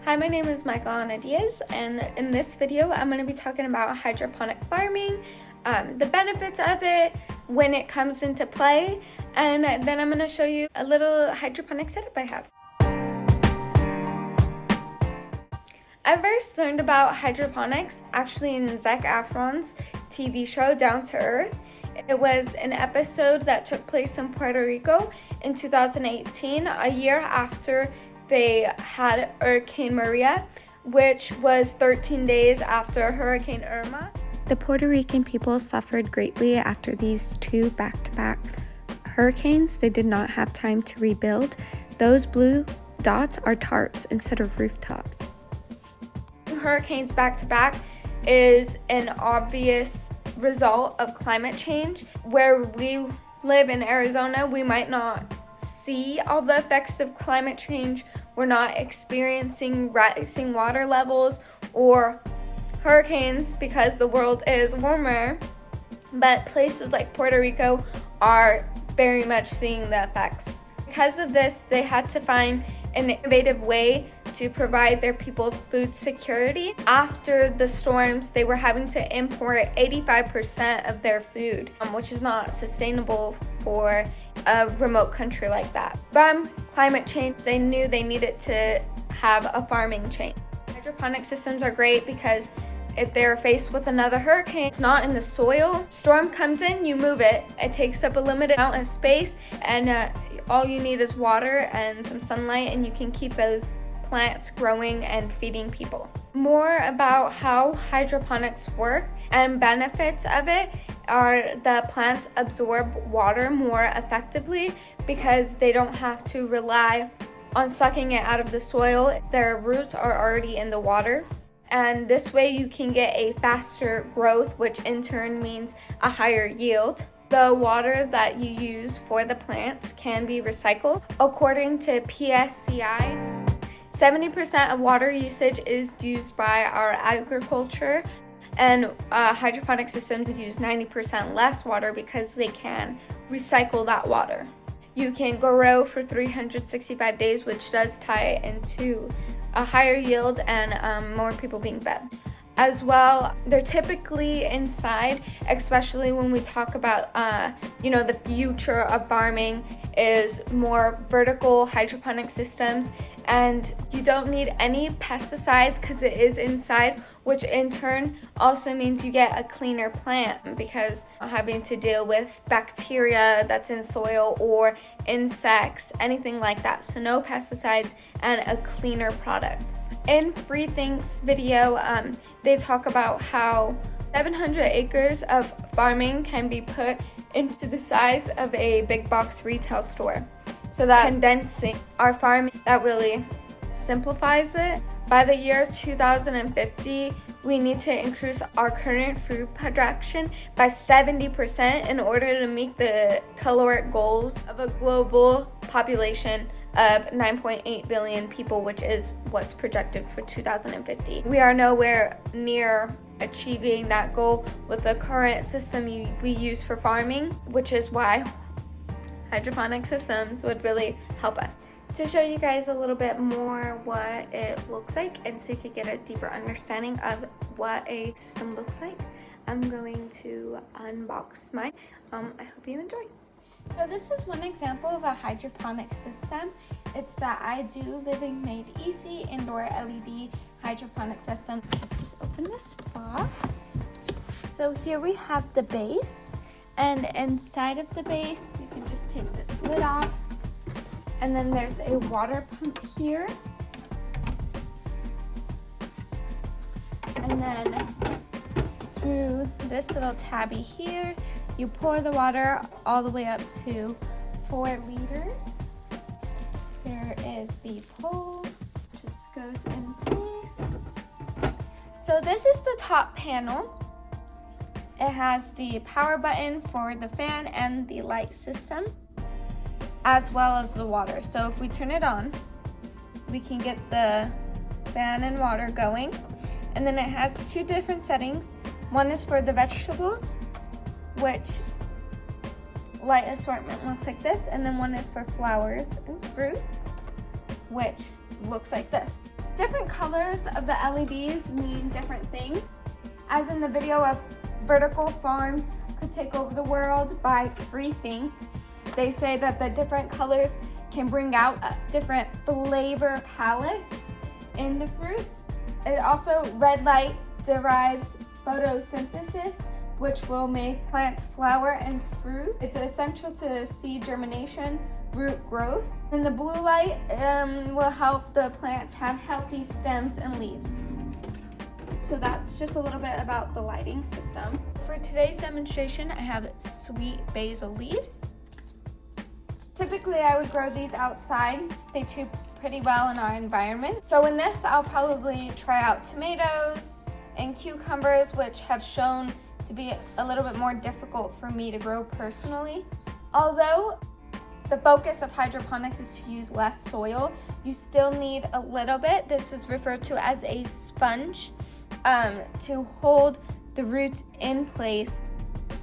Hi, my name is Michael Ana Diaz, and in this video I'm going to be talking about hydroponic farming, the benefits of it, when it comes into play, and then I'm going to show you a little hydroponic setup I have. I first learned about hydroponics actually in Zac Efron's TV show Down to Earth. It was an episode that took place in Puerto Rico in 2018, a year after they had Hurricane Maria, which was 13 days after Hurricane Irma. The Puerto Rican people suffered greatly after these two back-to-back hurricanes. They did not have time to rebuild. Those blue dots are tarps instead of rooftops. Hurricanes back-to-back is an obvious result of climate change. Where we live in Arizona, we might not see all the effects of climate change. We're not experiencing rising water levels or hurricanes because the world is warmer, but places like Puerto Rico are very much seeing the effects. Because of this, they had to find an innovative way to provide their people food security. After the storms, they were having to import 85% of their food, which is not sustainable for a remote country like that. From climate change, they knew they needed to have a farming change. Hydroponic systems are great because if they're faced with another hurricane, it's not in the soil. Storm comes in, you move it. It takes up a limited amount of space, and all you need is water and some sunlight, and you can keep those plants growing and feeding people. More about how hydroponics work and benefits of it are the plants absorb water more effectively because they don't have to rely on sucking it out of the soil. Their roots are already in the water. And this way you can get a faster growth, which in turn means a higher yield. The water that you use for the plants can be recycled. According to PSCI, 70% of water usage is used by our agriculture, and hydroponic systems use 90% less water because they can recycle that water. You can grow for 365 days, which does tie into a higher yield and more people being fed. As well, they're typically inside, especially when we talk about, the future of farming is more vertical hydroponic systems, and you don't need any pesticides because it is inside, which in turn also means you get a cleaner plant because having to deal with bacteria that's in soil or insects, anything like that. So no pesticides and a cleaner product. In Free Things video, they talk about how 700 acres of farming can be put into the size of a big box retail store. So that's condensing our farming. That really simplifies it. By the year 2050, we need to increase our current food production by 70% in order to meet the caloric goals of a global population of 9.8 billion people, which is what's projected for 2050. We are nowhere near achieving that goal with the current system we use for farming, which is why hydroponic systems would really help us. To show you guys a little bit more what it looks like, and so you could get a deeper understanding of what a system looks like, I'm going to unbox mine. I hope you enjoy. So this is one example of a hydroponic system. It's the I Do Living Made Easy Indoor LED Hydroponic System. Just open this box. So here we have the base, and inside of the base, you can just take this lid off. And then there's a water pump here. And then through this little tabby here, you pour the water all the way up to 4 liters. There is the pole, just goes in place. So this is the top panel. It has the power button for the fan and the light system, as well as the water. So if we turn it on, we can get the fan and water going. And then it has 2 different settings. One is for the vegetables, which light assortment looks like this, and then one is for flowers and fruits, which looks like this. Different colors of the LEDs mean different things. As in the video of vertical farms could take over the world by freethink, they say that the different colors can bring out different flavor palettes in the fruits. It also, red light derives photosynthesis, which will make plants flower and fruit. It's essential to seed germination, root growth. And the blue light will help the plants have healthy stems and leaves. So that's just a little bit about the lighting system. For today's demonstration, I have sweet basil leaves. Typically, I would grow these outside. They do pretty well in our environment. So in this, I'll probably try out tomatoes and cucumbers, which have shown to be a little bit more difficult for me to grow personally. Although the focus of hydroponics is to use less soil, you still need a little bit. This is referred to as a sponge to hold the roots in place.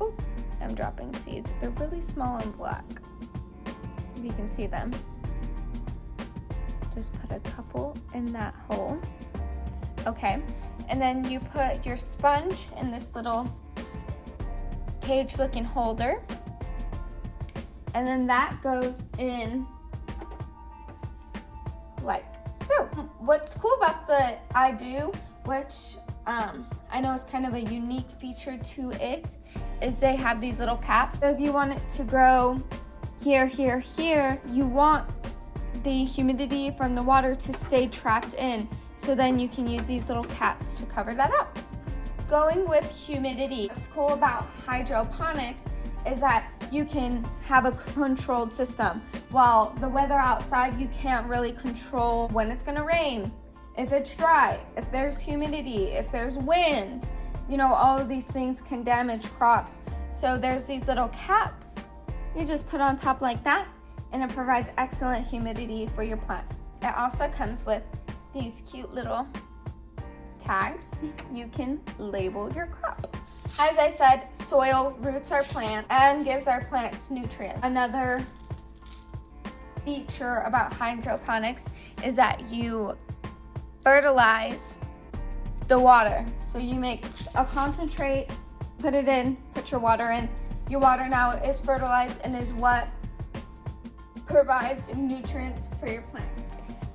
Oh, I'm dropping seeds. They're really small and black. If you can see them. Just put a couple in that hole. Okay, and then you put your sponge in this little cage looking holder, and then that goes in like so. What's cool about the which I know is kind of a unique feature to it, is they have these little caps. So if you want it to grow here, here, here, you want the humidity from the water to stay trapped in. So then you can use these little caps to cover that up. Going with humidity, what's cool about hydroponics is that you can have a controlled system. While the weather outside, you can't really control when it's gonna rain, if it's dry, if there's humidity, if there's wind, you know, all of these things can damage crops. So there's these little caps you just put on top like that, and it provides excellent humidity for your plant. It also comes with these cute little tags. You can label your crop. As I said, soil roots our plant and gives our plants nutrients. Another feature about hydroponics is that you fertilize the water. So you make a concentrate, put it in, put your water in. Your water now is fertilized and is what provides nutrients for your plants.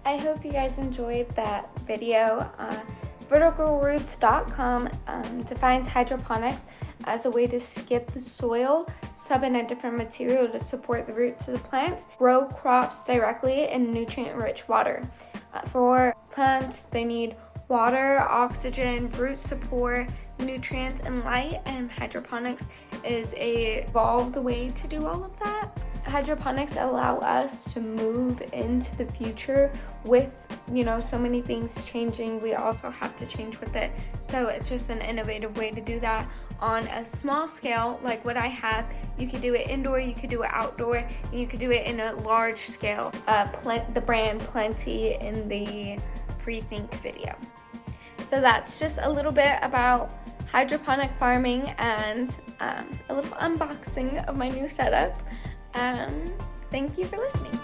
I hope you guys enjoyed that video. Verticalroots.com defines hydroponics as a way to skip the soil, sub in a different material to support the roots of the plants, grow crops directly in nutrient-rich water. For plants, they need water, oxygen, root support, nutrients, and light, and hydroponics is a evolved way to do all of that. Hydroponics allow us to move into the future with, you know, so many things changing. We also have to change with it. So it's just an innovative way to do that on a small scale like what I have. You could do it indoor, you could do it outdoor, and you could do it in a large scale. The brand Plenty in the freethink video. So that's just a little bit about hydroponic farming and a little unboxing of my new setup. Thank you for listening.